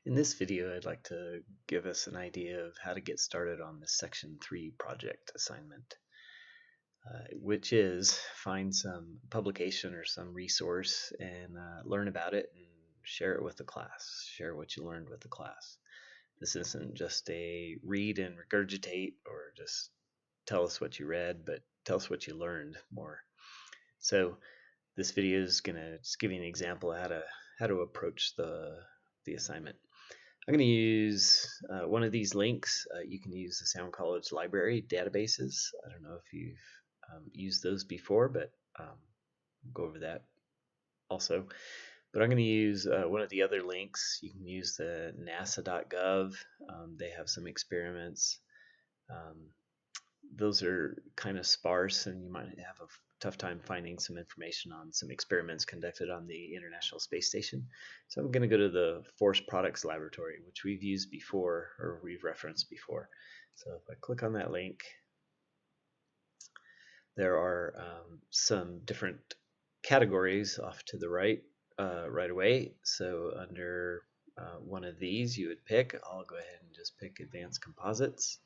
In this video, I'd like to give us an idea of how to get started on the Section 3 project assignment, which is find some publication or some resource and learn about it and share it with the class, share what you learned with the class. This isn't just a read and regurgitate or just tell us what you read, but tell us what you learned more. So this video is going to just give you an example of how to approach the assignment. I'm going to use one of these links. You can use the Sound College Library databases. I don't know if you've used those before, but we'll go over that also. But I'm going to use one of the other links. You can use the nasa.gov. They have some experiments. Those are kind of sparse, and you might have a tough time finding some information on some experiments conducted on the International Space Station. So I'm going to go to the Forest Products Laboratory, which we've used before, or we've referenced before. So if I click on that link, there are some different categories off to the right right away. So under one of these you would pick, I'll go ahead and just pick Advanced Composites.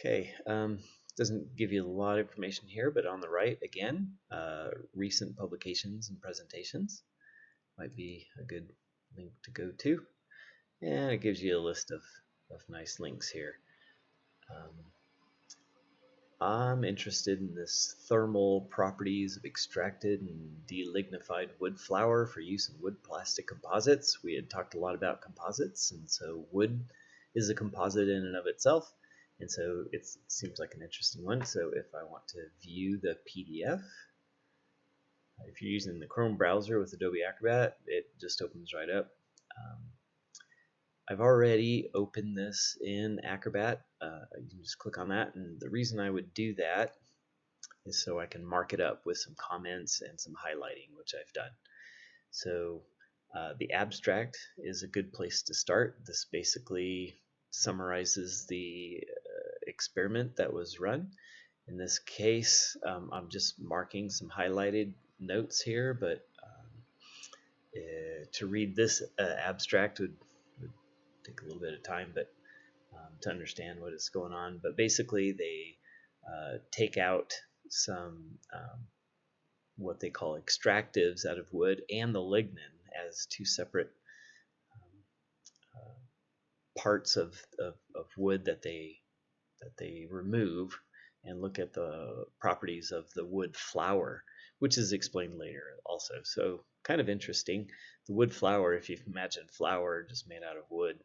Okay, doesn't give you a lot of information here, but on the right, again, recent publications and presentations might be a good link to go to. And it gives you a list of nice links here. I'm interested in this thermal properties of extracted and delignified wood flour for use in wood plastic composites. We had talked a lot about composites, and so wood is a composite in and of itself. And so it seems like an interesting one. So if I want to view the PDF, if you're using the Chrome browser with Adobe Acrobat, it just opens right up. I've already opened this in Acrobat. You can just click on that, and the reason I would do that is so I can mark it up with some comments and some highlighting, which I've done. So the abstract is a good place to start. This basically summarizes the experiment that was run. In this case, I'm just marking some highlighted notes here, but to read this abstract would take a little bit of time, but to understand what is going on. But basically, they take out some what they call extractives out of wood and the lignin as two separate parts of wood that they remove, and look at the properties of the wood flour, which is explained later also. So kind of interesting. The wood flour, if you imagine flour just made out of wood,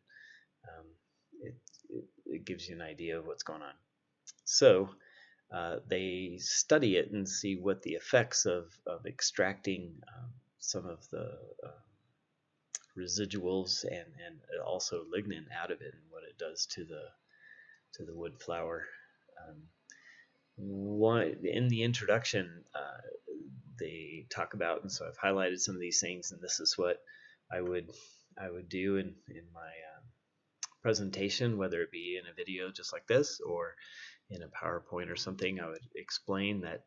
it gives you an idea of what's going on. So they study it and see what the effects of extracting some of the residuals and also lignin out of it, and what it does to the wood flour. In the introduction, they talk about, and so I've highlighted some of these things, and this is what I would do in my presentation, whether it be in a video just like this or in a PowerPoint or something. I would explain that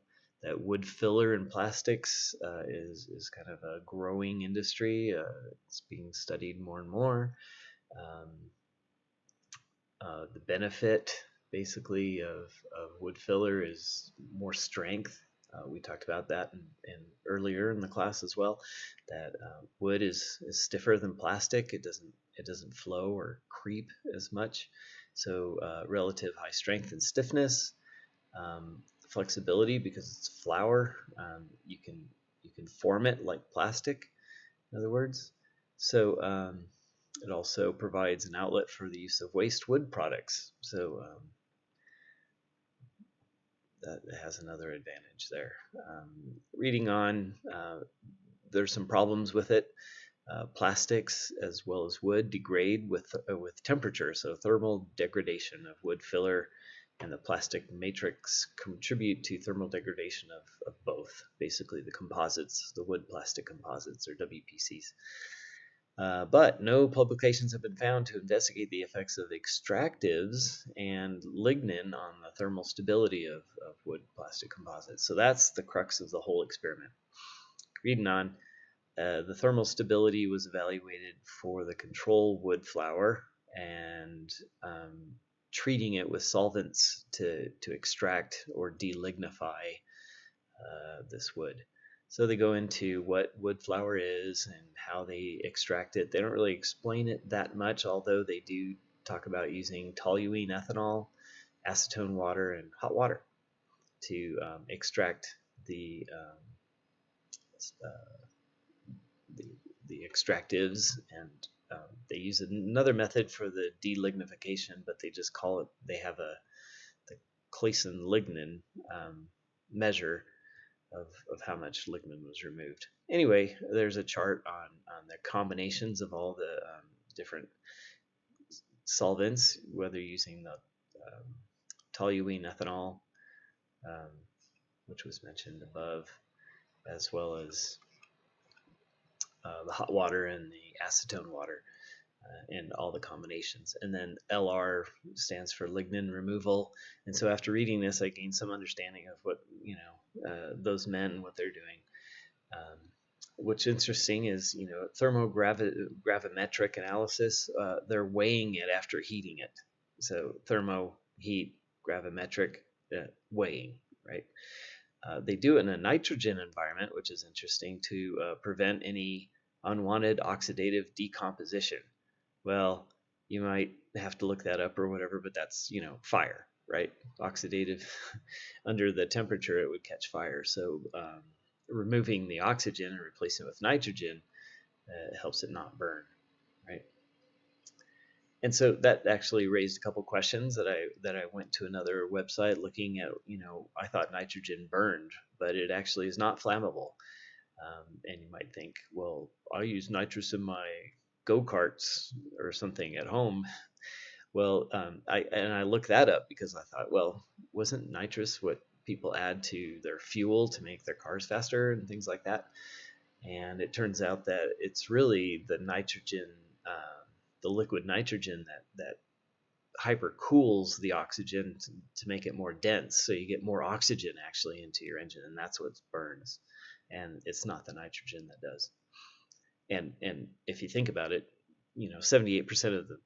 wood filler in plastics is kind of a growing industry. It's being studied more and more. The benefit basically of wood filler is more strength. We talked about that in earlier in the class as well, that wood is stiffer than plastic. It doesn't flow or creep as much. So relative high strength and stiffness, flexibility because it's flour. You can form it like plastic, in other words. So it also provides an outlet for the use of waste wood products. So that has another advantage there. Reading on, there's some problems with it. Plastics as well as wood degrade with temperature, so thermal degradation of wood filler and the plastic matrix contribute to thermal degradation of both, basically the composites, the wood plastic composites, or WPCs. But no publications have been found to investigate the effects of extractives and lignin on the thermal stability of wood plastic composites. So that's the crux of the whole experiment. Reading on, The thermal stability was evaluated for the control wood flour, and treating it with solvents to extract or delignify this wood. So they go into what wood flour is and how they extract it. They don't really explain it that much, although they do talk about using toluene ethanol, acetone water, and hot water to extract uh, the the extractives, and they use another method for the delignification, but they just call it. They have the Claisen lignin measure of how much lignin was removed. Anyway, there's a chart on the combinations of all the different solvents, whether using the toluene ethanol, um, which was mentioned above, as well as the hot water and the acetone water, and all the combinations. And then LR stands for lignin removal. And so after reading this, I gained some understanding of what those meant and what they're doing. What's interesting is, thermogravimetric analysis, they're weighing it after heating it. So thermo, heat, gravimetric, weighing, right? They do it in a nitrogen environment, which is interesting, to prevent any unwanted oxidative decomposition. Well, you might have to look that up or whatever, but that's, fire, right? Oxidative, under the temperature, it would catch fire. So removing the oxygen and replacing it with nitrogen helps it not burn, right? And so that actually raised a couple questions that I went to another website looking at. I thought nitrogen burned, but it actually is not flammable. And you might think, well, I use nitrous in my go-karts or something at home. Well, I looked that up because I thought, well, wasn't nitrous what people add to their fuel to make their cars faster and things like that? And it turns out that it's really the nitrogen, the liquid nitrogen that hyper cools the oxygen to make it more dense, so you get more oxygen actually into your engine, and that's what burns. And it's not the nitrogen that does. And if you think about it, 78% of the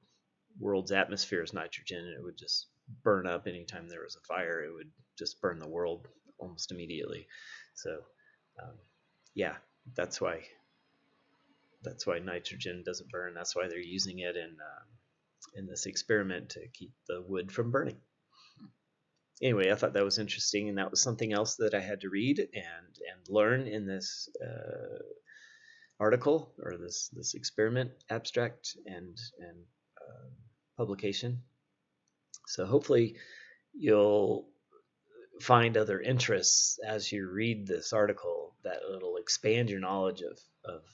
world's atmosphere is nitrogen, and it would just burn up anytime there was a fire. It would just burn the world almost immediately. So yeah, that's why nitrogen doesn't burn. That's why they're using it in this experiment to keep the wood from burning. Anyway, I thought that was interesting, and that was something else that I had to read and learn in this article, or this experiment abstract and publication. So hopefully you'll find other interests as you read this article, that it'll expand your knowledge of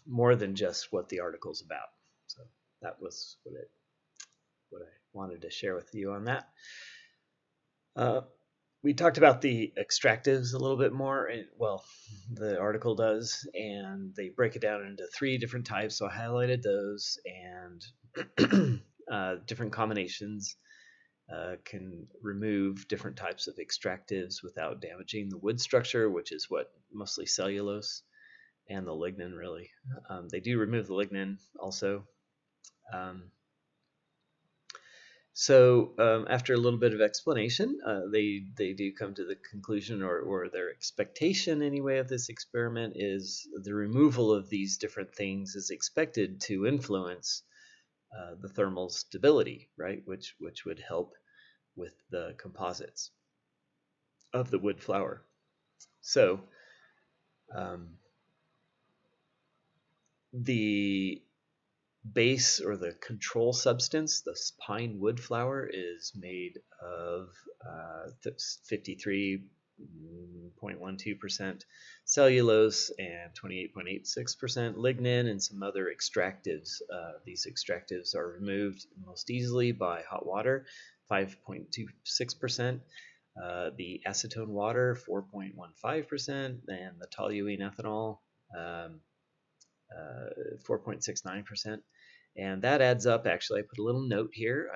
more than just what the article's about. So that was what I wanted to share with you on that. We talked about the extractives a little bit more. Well, the article does, and they break it down into 3 different types. So I highlighted those, and different combinations can remove different types of extractives without damaging the wood structure, which is what mostly cellulose and the lignin really. They do remove the lignin also. So after a little bit of explanation, they do come to the conclusion, or their expectation anyway, of this experiment is the removal of these different things is expected to influence the thermal stability, right? Which would help with the composites of the wood flour. So the base, or the control substance, the pine wood flour, is made of 53.12% cellulose and 28.86% lignin, and some other extractives. These extractives are removed most easily by hot water, 5.26%, the acetone water, 4.15%, and the toluene ethanol, 4.69%. And that adds up. Actually, I put a little note here.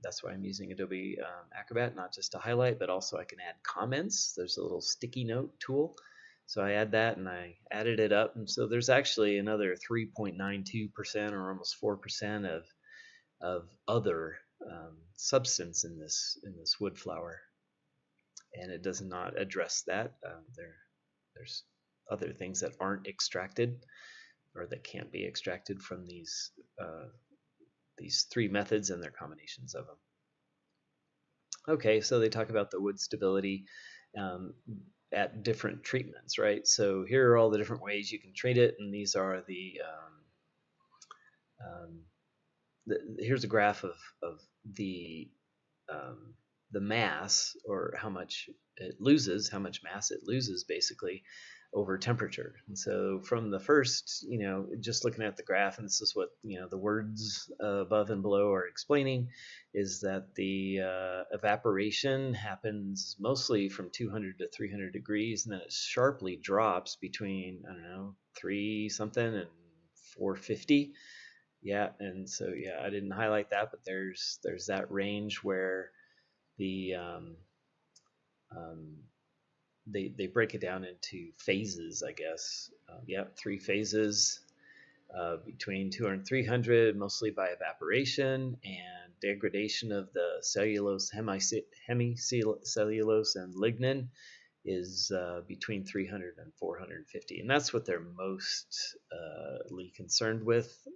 That's why I'm using Adobe Acrobat, not just to highlight, but also I can add comments. There's a little sticky note tool So I add that, and I added it up, and so there's actually another 3.92% or almost 4% of other substance in this wood flour, and it does not address that. There's other things that aren't extracted or that can't be extracted from these three methods and their combinations of them. Okay, so they talk about the wood stability um, at different treatments, right? So here are all the different ways you can treat it, and these are here's a graph of the um, the mass, or how much mass it loses basically over temperature. And so from the first, just looking at the graph, and this is what, the words above and below are explaining, is that the evaporation happens mostly from 200 to 300 degrees, and then it sharply drops between, I don't know, 3 something and 450. Yeah, and so yeah, I didn't highlight that, but there's that range where the um, they break it down into phases, I guess. Yeah, 3 phases between 200 and 300, mostly by evaporation and degradation of the cellulose, hemicellulose, and lignin is between 300 and 450, and that's what they're mostly concerned with.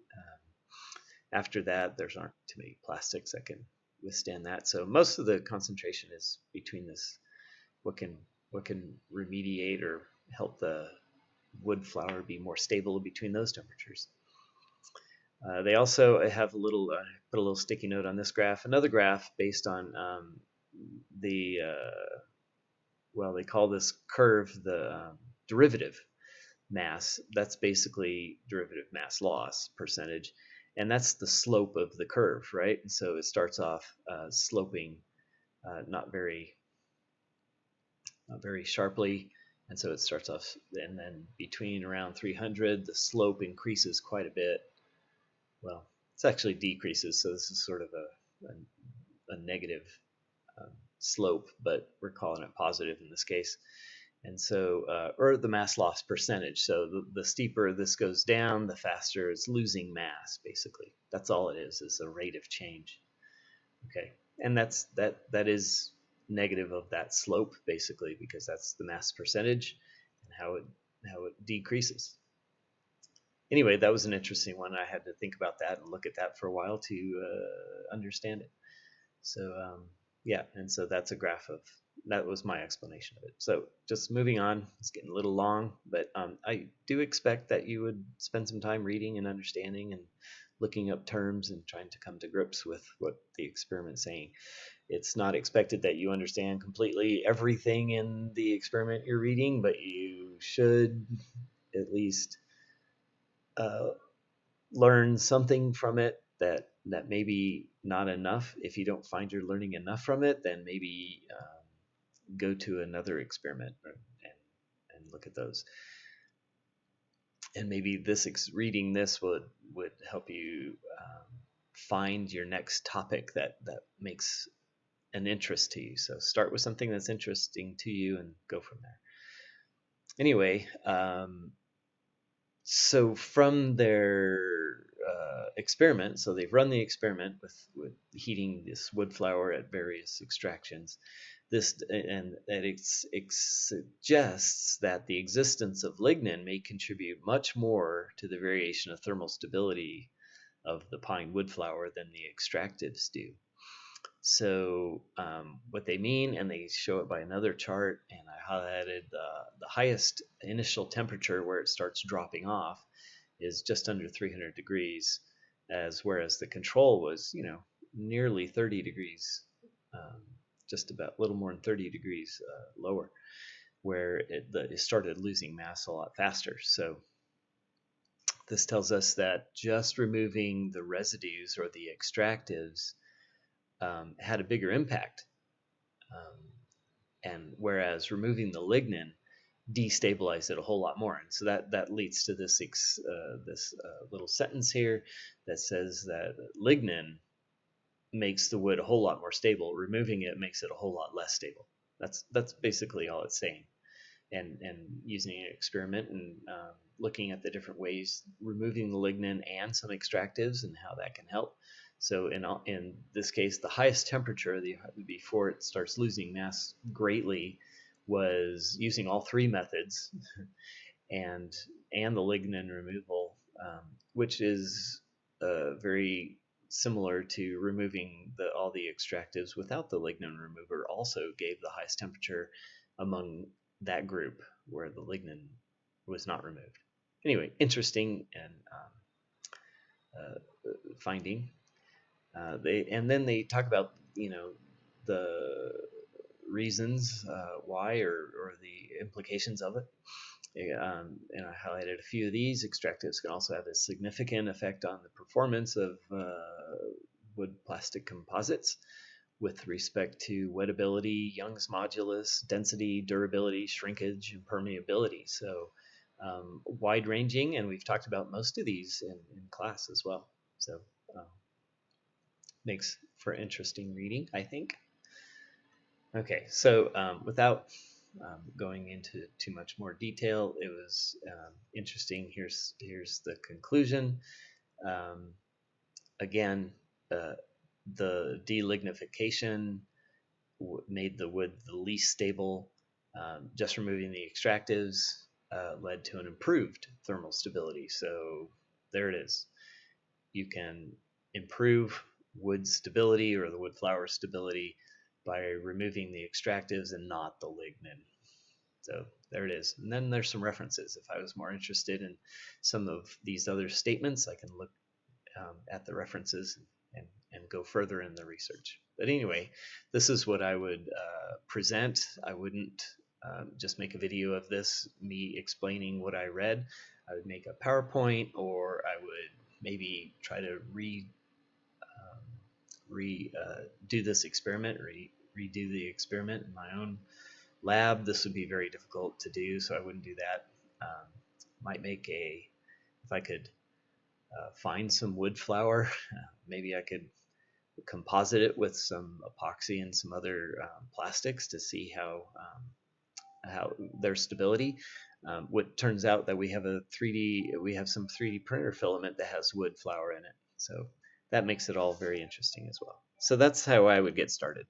After that, there's aren't too many plastics that can withstand that. So most of the concentration is between this, what can remediate or help the wood flour be more stable between those temperatures. They also have a little put a little sticky note on this graph, another graph based on the well, they call this curve the derivative mass. That's basically derivative mass loss percentage, and that's the slope of the curve, right? And so it starts off sloping not very sharply, and so it starts off, and then between around 300 the slope increases quite a bit. Well, it's actually decreases, so this is sort of a negative slope, but we're calling it positive in this case. And so, or the mass loss percentage. So the steeper this goes down, the faster it's losing mass, basically. That's all it is a rate of change. Okay, and that is negative of that slope, basically, because that's the mass percentage and how it decreases. Anyway, that was an interesting one. I had to think about that and look at that for a while to understand it. So yeah, and so that's a graph of, that was my explanation of it. So just moving on, it's getting a little long, but I do expect that you would spend some time reading and understanding and looking up terms and trying to come to grips with what the experiment's saying. It's not expected that you understand completely everything in the experiment you're reading, but you should at least learn something from it that maybe not enough. If you don't find you're learning enough from it, then maybe go to another experiment and look at those. And maybe reading this would help you find your next topic that makes an interest to you. So start with something that's interesting to you and go from there. Anyway, so from their experiment, so they've run the experiment with heating this wood flour at various extractions. It suggests that the existence of lignin may contribute much more to the variation of thermal stability of the pine wood flour than the extractives do. So what they mean, and they show it by another chart, and I highlighted the highest initial temperature where it starts dropping off is just under 300 degrees, whereas the control was, nearly 30 degrees, just about a little more than 30 degrees lower, where it started losing mass a lot faster. So this tells us that just removing the residues or the extractives had a bigger impact, and whereas removing the lignin destabilized it a whole lot more. And so that leads to this little sentence here that says that lignin makes the wood a whole lot more stable. Removing it makes it a whole lot less stable. That's basically all it's saying. and using an experiment and looking at the different ways removing the lignin and some extractives and how that can help. So in this case, the highest temperature before it starts losing mass greatly was using all three methods and the lignin removal, which is very similar to removing all the extractives without the lignin remover, also gave the highest temperature among that group where the lignin was not removed. Anyway, interesting and finding. Then they talk about the reasons why or the implications of it. And I highlighted a few of these. Extractives can also have a significant effect on the performance of wood plastic composites with respect to wettability, Young's modulus, density, durability, shrinkage, and permeability. So wide ranging, and we've talked about most of these in class as well. So makes for interesting reading, I think. Okay, so without going into too much more detail, it was interesting. Here's the conclusion. Again, the delignification made the wood the least stable. Just removing the extractives led to an improved thermal stability. So there it is. You can improve wood stability or the wood flour stability by removing the extractives and not the lignin. So there it is. And then there's some references. If I was more interested in some of these other statements, I can look at the references and go further in the research. But anyway, this is what I would present. I wouldn't just make a video of this, me explaining what I read. I would make a PowerPoint, or I would maybe try to do this experiment, redo the experiment in my own lab. This would be very difficult to do, so I wouldn't do that. Might make if I could find some wood flour, maybe I could composite it with some epoxy and some other plastics to see how their stability. What turns out that we have some 3D printer filament that has wood flour in it, so that makes it all very interesting as well. So that's how I would get started.